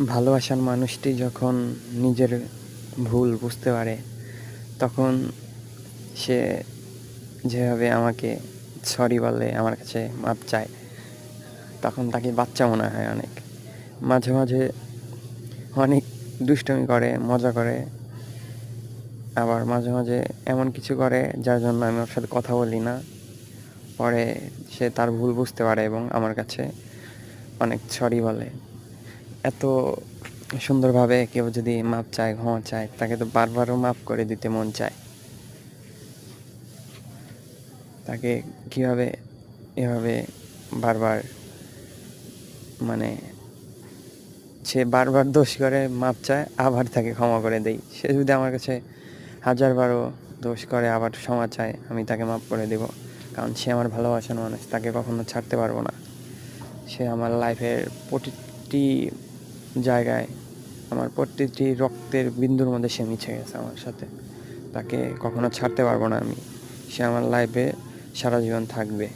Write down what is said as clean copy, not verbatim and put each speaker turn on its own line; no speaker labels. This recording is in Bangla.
ভালোবাসার মানুষটি যখন নিজের ভুল বুঝতে পারে, তখন সে যেভাবে আমাকে সরি বলে, আমার কাছে মাপ চায়, তখন তাকে বাচ্চা মনে হয় অনেক। মাঝে মাঝে অনেক দুষ্টুমি করে, মজা করে, আবার মাঝে মাঝে এমন কিছু করে যার জন্য আমি ওর সাথে কথা বলি না। পরে সে তার ভুল বুঝতে পারে এবং আমার কাছে অনেক সরি বলে। এত সুন্দরভাবে কেউ যদি মাপ চায়, ক্ষমা চায়, তাকে তো বারবারও মাপ করে দিতে মন চায়। তাকে কীভাবে এভাবে বারবার, মানে সে বারবার দোষ করে, মাপ চায়, আবার তাকে ক্ষমা করে দেই। সে যদি আমার কাছে হাজারবারও দোষ করে আবার ক্ষমা চায়, আমি তাকে মাপ করে দেব। কারণ সে আমার ভালোবাসার মানুষ, তাকে কখনো ছাড়তে পারবো না। সে আমার লাইফের প্রতিটি জায়গায়, আমার প্রতিটি রক্তের বিন্দুর মধ্যে সে মিশে গেছে আমার সাথে। তাকে কখনো ছাড়তে পারবো না আমি। সে আমার লাইফে সারা জীবন থাকবে।